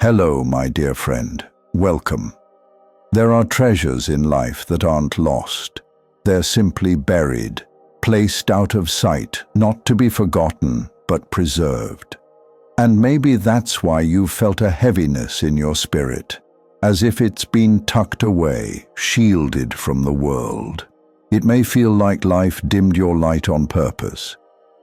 Hello, my dear friend. Welcome. There are treasures in life that aren't lost. They're simply buried, placed out of sight, not to be forgotten, but preserved. And maybe that's why you've felt a heaviness in your spirit, as if it's been tucked away, shielded from the world. It may feel like life dimmed your light on purpose.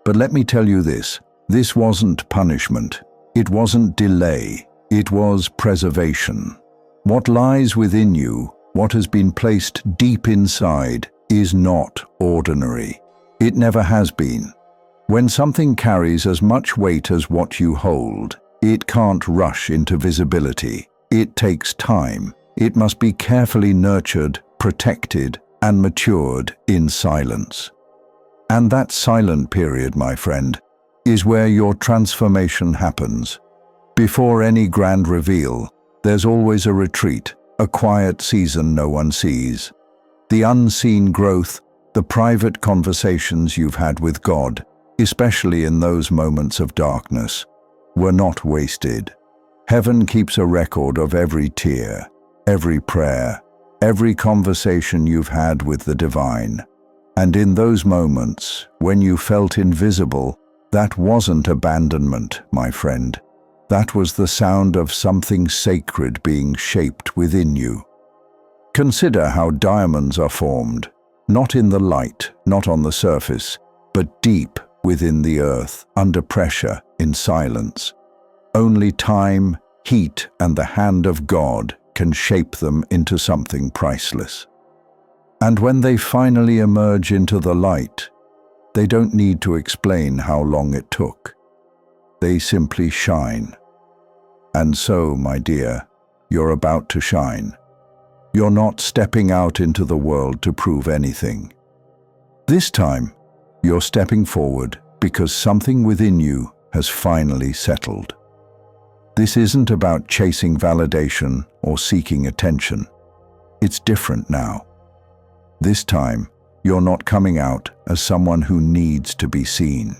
But let me tell you this wasn't punishment. It wasn't delay. It was preservation. What lies within you, what has been placed deep inside, is not ordinary. It never has been. When something carries as much weight as what you hold, it can't rush into visibility. It takes time. It must be carefully nurtured, protected, and matured in silence. And that silent period, my friend, is where your transformation happens. Before any grand reveal, there's always a retreat, a quiet season no one sees. The unseen growth, the private conversations you've had with God, especially in those moments of darkness, were not wasted. Heaven keeps a record of every tear, every prayer, every conversation you've had with the divine. And in those moments, when you felt invisible, that wasn't abandonment, my friend. That was the sound of something sacred being shaped within you. Consider how diamonds are formed, not in the light, not on the surface, but deep within the earth, under pressure, in silence. Only time, heat, and the hand of God can shape them into something priceless. And when they finally emerge into the light, they don't need to explain how long it took. They simply shine. And so, my dear, you're about to shine. You're not stepping out into the world to prove anything. This time, you're stepping forward because something within you has finally settled. This isn't about chasing validation or seeking attention. It's different now. This time, you're not coming out as someone who needs to be seen.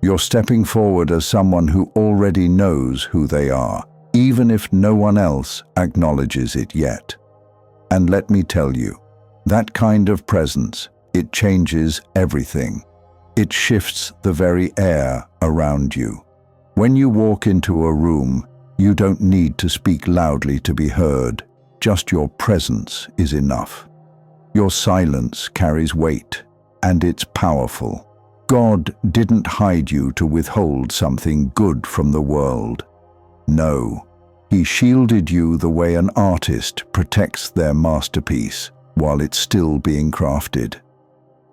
You're stepping forward as someone who already knows who they are, even if no one else acknowledges it yet. And let me tell you, that kind of presence, it changes everything. It shifts the very air around you. When you walk into a room, you don't need to speak loudly to be heard. Just your presence is enough. Your silence carries weight, and it's powerful. God didn't hide you to withhold something good from the world. No, He shielded you the way an artist protects their masterpiece while it's still being crafted.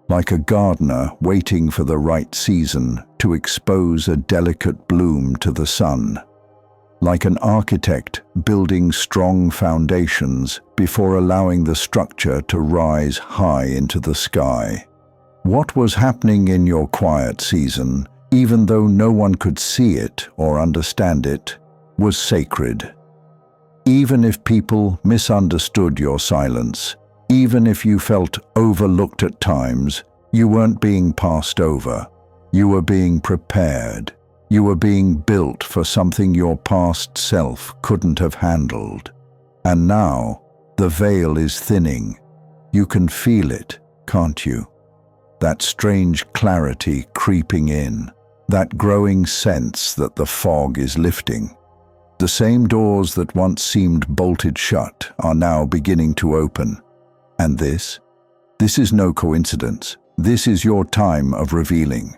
Like a gardener waiting for the right season to expose a delicate bloom to the sun. Like an architect building strong foundations before allowing the structure to rise high into the sky. What was happening in your quiet season, even though no one could see it or understand it, was sacred. Even if people misunderstood your silence, even if you felt overlooked at times, you weren't being passed over. You were being prepared. You were being built for something your past self couldn't have handled. And now, the veil is thinning. You can feel it, can't you? That strange clarity creeping in, that growing sense that the fog is lifting. The same doors that once seemed bolted shut are now beginning to open. And this is no coincidence. This is your time of revealing.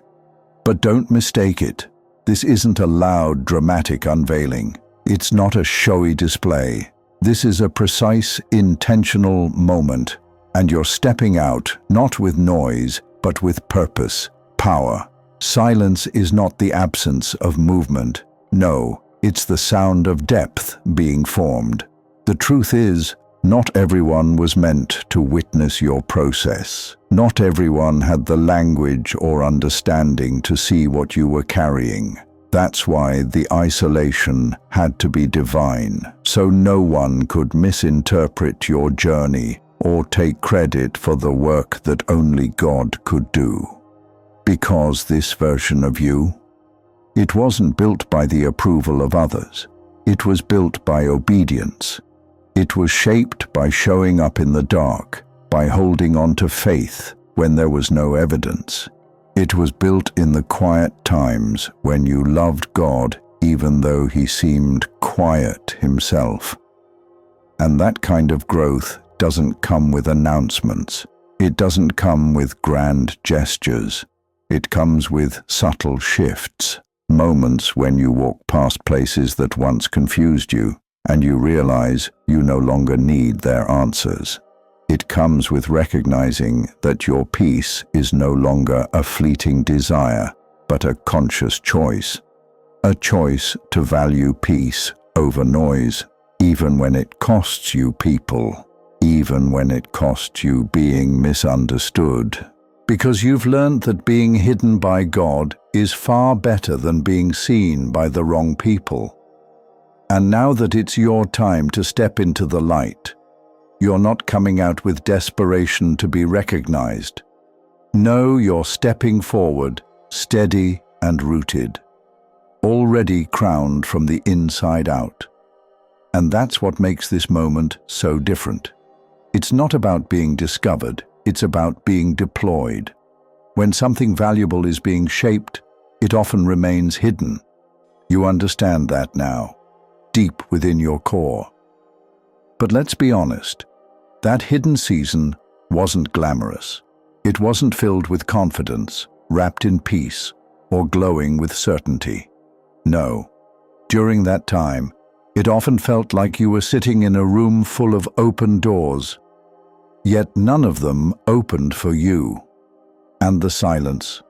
But don't mistake it. This isn't a loud, dramatic unveiling. It's not a showy display. This is a precise, intentional moment, and you're stepping out, not with noise, but with purpose, power. Silence is not the absence of movement. No, it's the sound of depth being formed. The truth is, not everyone was meant to witness your process. Not everyone had the language or understanding to see what you were carrying. That's why the isolation had to be divine, so no one could misinterpret your journey or take credit for the work that only God could do. Because this version of you, it wasn't built by the approval of others. It was built by obedience. It was shaped by showing up in the dark, by holding on to faith when there was no evidence. It was built in the quiet times when you loved God even though He seemed quiet Himself. And that kind of growth doesn't come with announcements. It doesn't come with grand gestures. It comes with subtle shifts, moments when you walk past places that once confused you, and you realize you no longer need their answers. It comes with recognizing that your peace is no longer a fleeting desire, but a conscious choice. A choice to value peace over noise, even when it costs you people, even when it costs you being misunderstood. Because you've learned that being hidden by God is far better than being seen by the wrong people. And now that it's your time to step into the light, you're not coming out with desperation to be recognized. No, you're stepping forward, steady and rooted, already crowned from the inside out. And that's what makes this moment so different. It's not about being discovered, it's about being deployed. When something valuable is being shaped, it often remains hidden. You understand that now, deep within your core. But let's be honest, that hidden season wasn't glamorous. It wasn't filled with confidence, wrapped in peace, or glowing with certainty. No, during that time, it often felt like you were sitting in a room full of open doors, yet none of them opened for you. And the silence.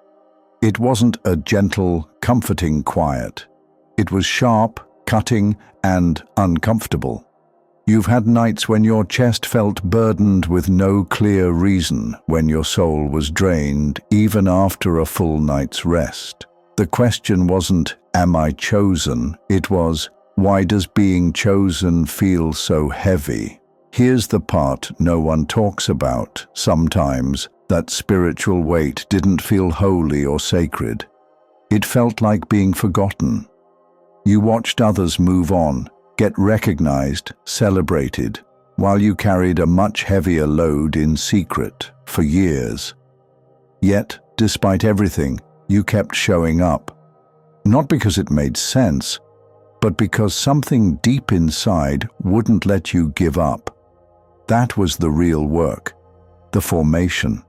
It wasn't a gentle, comforting quiet. It was sharp, cutting, and uncomfortable. You've had nights when your chest felt burdened with no clear reason, when your soul was drained, even after a full night's rest. The question wasn't, "Am I chosen?" It was, "Why does being chosen feel so heavy?" Here's the part no one talks about. Sometimes, that spiritual weight didn't feel holy or sacred. It felt like being forgotten. You watched others move on, get recognized, celebrated, while you carried a much heavier load in secret for years. Yet, despite everything, you kept showing up. Not because it made sense, but because something deep inside wouldn't let you give up. That was the real work, the formation.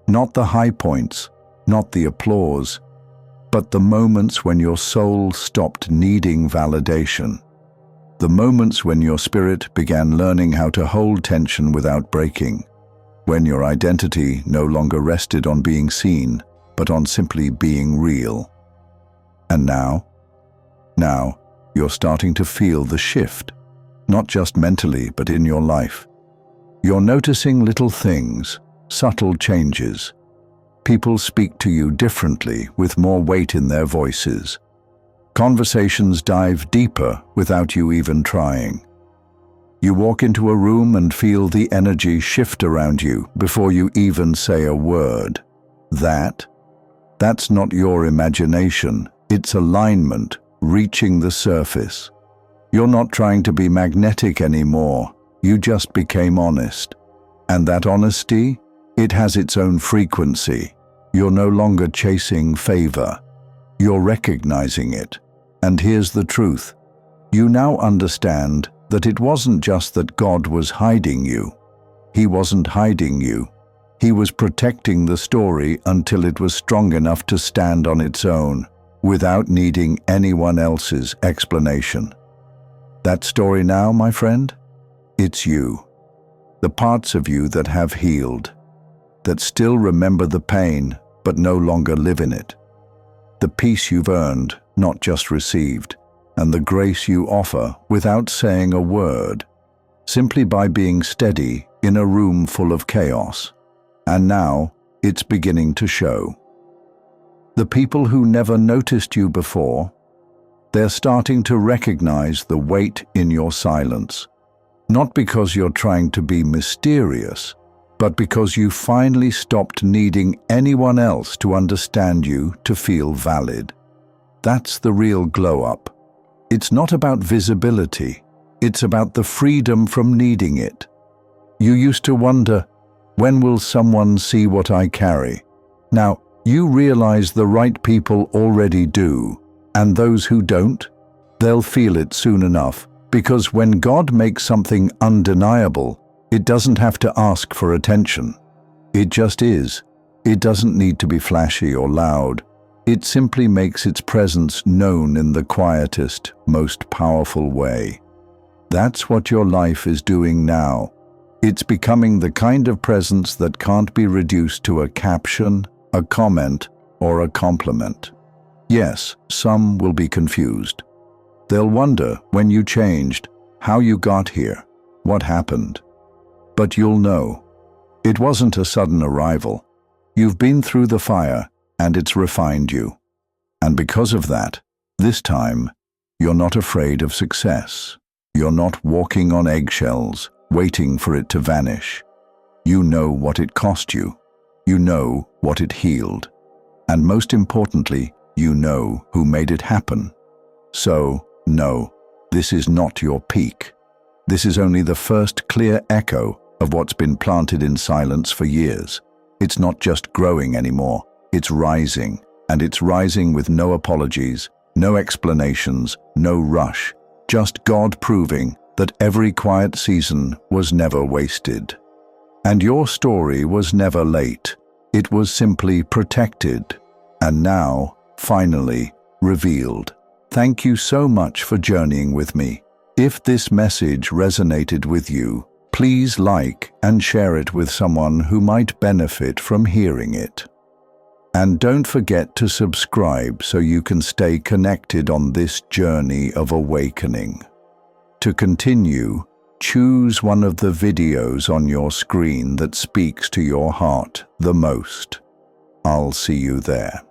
Not the high points, not the applause, but the moments when your soul stopped needing validation. The moments when your spirit began learning how to hold tension without breaking. When your identity no longer rested on being seen, but on simply being real. And now you're starting to feel the shift, not just mentally, but in your life. You're noticing little things, subtle changes. People speak to you differently, with more weight in their voices. Conversations dive deeper without you even trying. You walk into a room and feel the energy shift around you before you even say a word. That's not your imagination, it's alignment reaching the surface. You're not trying to be magnetic anymore, you just became honest. And that honesty, it has its own frequency. You're no longer chasing favor, you're recognizing it. And here's the truth. You now understand that it wasn't just that God was hiding you. He wasn't hiding you. He was protecting the story until it was strong enough to stand on its own, without needing anyone else's explanation. That story now, my friend, it's you. The parts of you that have healed, that still remember the pain but no longer live in it. The peace you've earned, not just received, and the grace you offer without saying a word, simply by being steady in a room full of chaos. And now, it's beginning to show. The people who never noticed you before, they're starting to recognize the weight in your silence. Not because you're trying to be mysterious, but because you finally stopped needing anyone else to understand you to feel valid. That's the real glow-up. It's not about visibility. It's about the freedom from needing it. You used to wonder, when will someone see what I carry? Now, you realize the right people already do, and those who don't, they'll feel it soon enough, because when God makes something undeniable, it doesn't have to ask for attention. It just is. It doesn't need to be flashy or loud. It simply makes its presence known in the quietest, most powerful way. That's what your life is doing now. It's becoming the kind of presence that can't be reduced to a caption, a comment, or a compliment. Yes, some will be confused. They'll wonder, when you changed, how you got here, what happened. But you'll know. It wasn't a sudden arrival. You've been through the fire, and it's refined you. And because of that, this time, you're not afraid of success. You're not walking on eggshells, waiting for it to vanish. You know what it cost you. You know what it healed. And most importantly, you know who made it happen. So, no, this is not your peak. This is only the first clear echo of what's been planted in silence for years. It's not just growing anymore, it's rising, and it's rising with no apologies, no explanations, no rush, just God proving that every quiet season was never wasted. And your story was never late. It was simply protected, and now, finally, revealed. Thank you so much for journeying with me. If this message resonated with you, please like and share it with someone who might benefit from hearing it. And don't forget to subscribe so you can stay connected on this journey of awakening. To continue, choose one of the videos on your screen that speaks to your heart the most. I'll see you there.